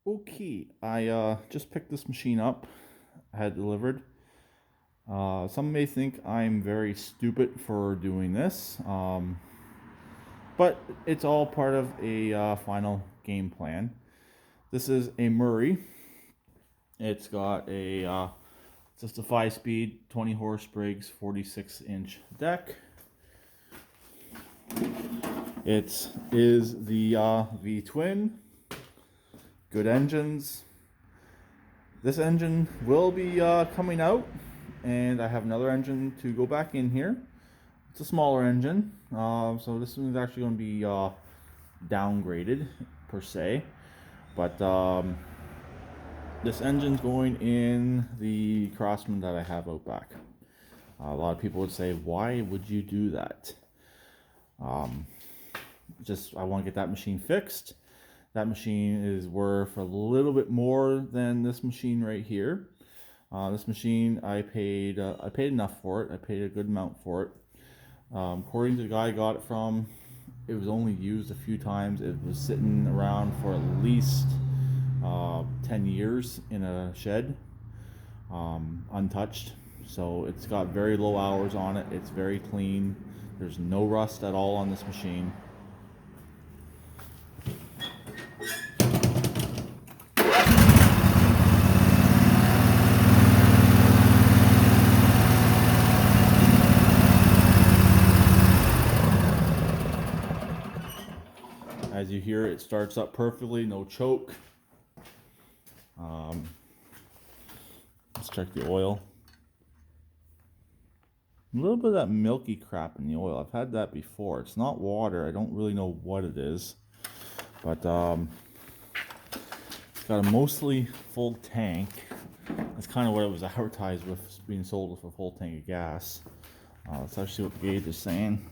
Okay, I just picked this machine up. I had it delivered. Some may think I'm very stupid for doing this, but it's all part of a final game plan. This is a Murray. It's got a just a 5-speed, 20 horse Briggs, 46-inch deck. It is the V twin. Good engines. This engine will be coming out, and I have another engine to go back in here. It's a smaller engine, so this one's actually going to be downgraded per se. But this engine's going in the Crossman that I have out back. A lot of people would say, why would you do that? Just I want to get that machine fixed. That machine is worth a little bit more than this machine right here. This machine I paid enough for it. I paid a good amount for it. According to the guy I got it from, it was only used a few times. It was sitting around for at least 10 years in a shed, untouched. So it's got very low hours on it. It's very clean. There's no rust at all on this machine. As you hear, it starts up perfectly, no choke. Let's check the oil. A little bit of that milky crap in the oil. I've had that before. It's not water. I don't really know what it is. But it's got a mostly full tank. That's kind of what it was advertised with, being sold with a full tank of gas. Let's actually see what the gauge is saying.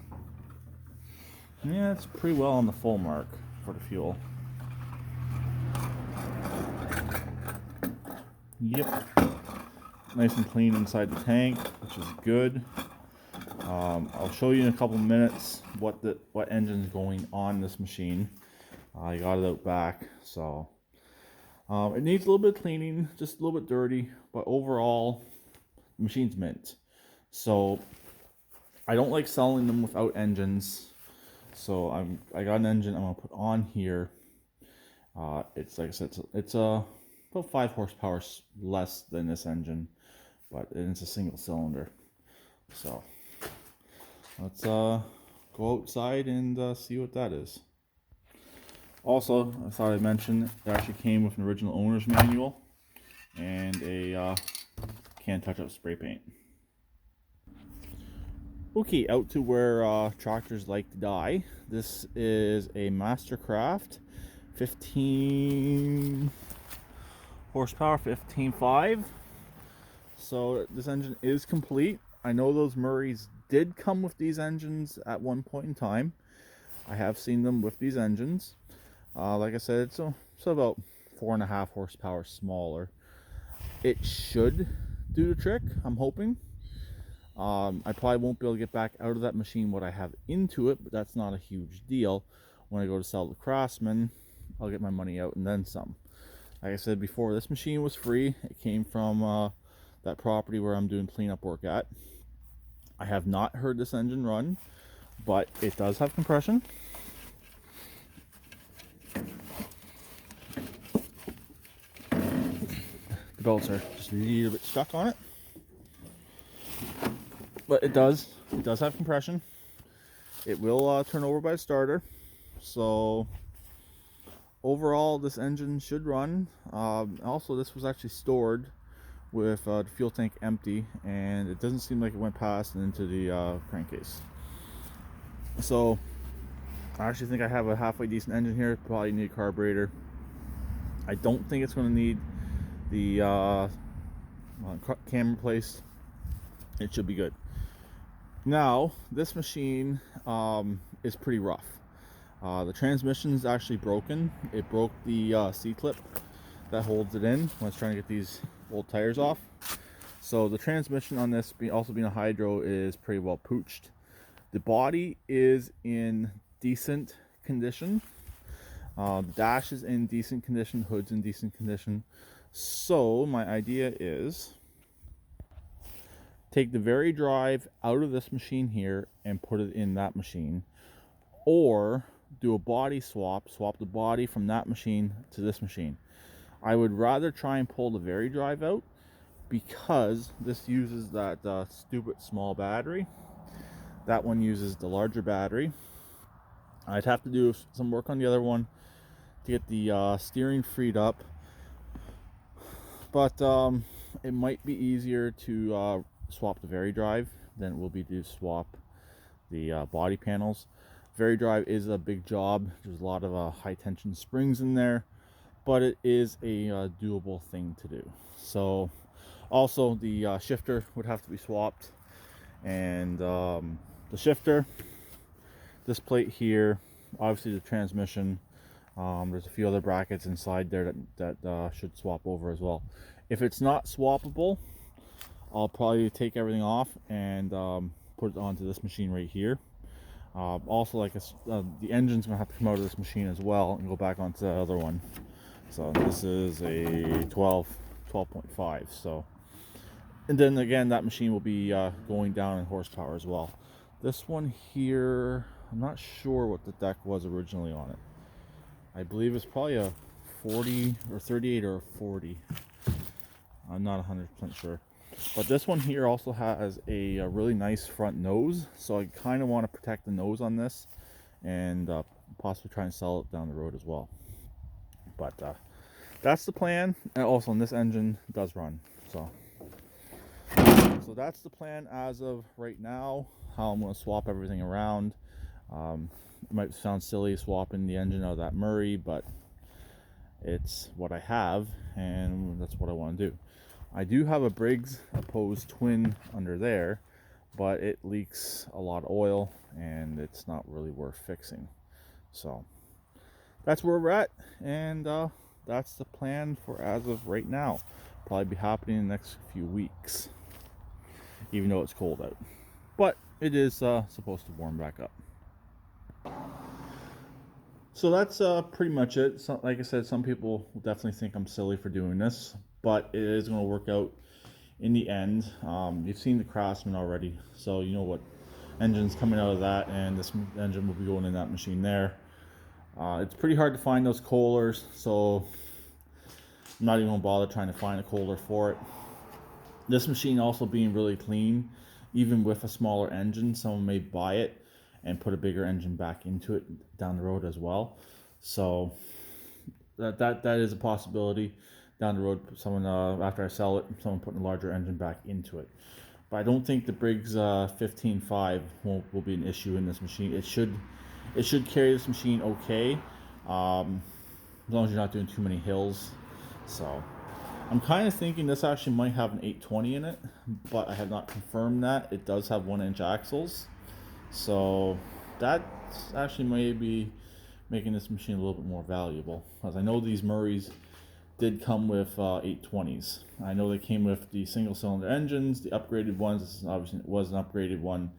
Yeah, it's pretty well on the full mark for the fuel. Yep. Nice and clean inside the tank, which is good. I'll show you in a couple minutes what engine's going on this machine. I got it out back, so it needs a little bit of cleaning, just a little bit dirty, but overall, the machine's mint. So I don't like selling them without engines. So I got an engine I'm gonna put on here. It's like I said, it's about 5 horsepower less than this engine, but it's a single cylinder. So let's go outside and see what that is. Also, I thought I'd mention it actually came with an original owner's manual and a can't touch up spray paint. Okay, out to where tractors like to die. This is a Mastercraft 15 horsepower, 15.5. So this engine is complete. I know those Murrays did come with these engines at one point in time. I have seen them with these engines. Like I said, it's about 4.5 horsepower smaller. It should do the trick, I'm hoping. I probably won't be able to get back out of that machine what I have into it, but that's not a huge deal. When I go to sell the Craftsman, I'll get my money out and then some. Like I said before, this machine was free. It came from that property where I'm doing cleanup work at. I have not heard this engine run, but it does have compression. The belts are just a little bit stuck on it. But it does have compression. It will turn over by starter. So overall, this engine should run. Also, this was actually stored with the fuel tank empty, and it doesn't seem like it went past and into the crankcase. So I actually think I have a halfway decent engine here. Probably need a carburetor. I don't think it's going to need the cam replaced. It should be good. Now, this machine is pretty rough. The transmission is actually broken. It broke the C-clip that holds it in when I was trying to get these old tires off. So the transmission on this, also being a hydro, is pretty well pooched. The body is in decent condition. The dash is in decent condition, hood's in decent condition. So my idea is take the very drive out of this machine here and put it in that machine, or do a body swap the body from that machine to this machine. I would rather try and pull the very drive out because this uses that stupid small battery. That one uses the larger battery. I'd have to do some work on the other one to get the steering freed up, but it might be easier to swap the very drive than it will be to swap the body panels. Very drive is a big job. There's a lot of high tension springs in there, but it is a doable thing to do. So also the shifter would have to be swapped, and the shifter, this plate here, obviously the transmission, there's a few other brackets inside there that should swap over as well. If it's not swappable, I'll probably take everything off and put it onto this machine right here. Also, like the engine's gonna have to come out of this machine as well and go back onto the other one. So this is a 12.5. So, and then again, that machine will be going down in horsepower as well. This one here, I'm not sure what the deck was originally on it. I believe it's probably a 40 or 38 or a 40. I'm not 100% sure. But this one here also has a really nice front nose, so I kind of want to protect the nose on this and possibly try and sell it down the road as well. But that's the plan. And also, this engine does run, so that's the plan as of right now. How I'm going to swap everything around. It might sound silly swapping the engine out of that Murray, but it's what I have, and that's what I want to do. I do have a Briggs opposed twin under there, but it leaks a lot of oil and it's not really worth fixing. So that's where we're at, and that's the plan for as of right now. Probably be happening in the next few weeks, even though it's cold out, but it is supposed to warm back up. So that's pretty much it. So, like I said, some people will definitely think I'm silly for doing this, but it is going to work out in the end. You've seen the Craftsman already, so you know what engine's coming out of that, and this engine will be going in that machine there. It's pretty hard to find those Kohlers, so I'm not even going to bother trying to find a Kohler for it. This machine also being really clean, even with a smaller engine, someone may buy it and put a bigger engine back into it down the road as well. So that is a possibility down the road. Someone after I sell it, someone putting a larger engine back into it. But I don't think the Briggs 15.5 will be an issue in this machine. It should carry this machine okay, as long as you're not doing too many hills. So I'm kind of thinking this actually might have an 820 in it, but I have not confirmed that. It does have 1-inch axles. So that actually may be making this machine a little bit more valuable, as I know these Murrays did come with 820s. I know they came with the single cylinder engines, the upgraded ones. This obviously was an upgraded one,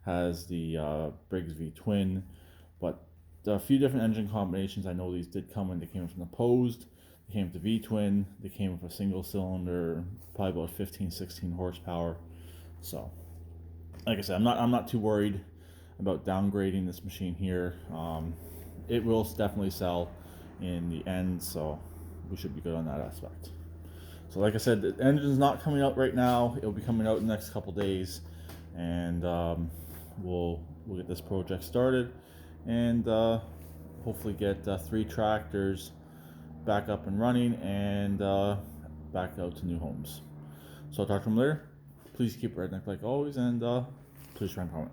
has the Briggs V twin, but a few different engine combinations. I know these did come when they came from the opposed. They came with the V twin. They came with a single cylinder, probably about 15-16 horsepower. So like I said, I'm not too worried about downgrading this machine here. It will definitely sell in the end, so we should be good on that aspect. So like I said, the engine's not coming out right now. It'll be coming out in the next couple days, and we'll get this project started, and hopefully get 3 tractors back up and running, and back out to new homes. So I'll talk to them later. Please keep redneck like always, and please try and comment.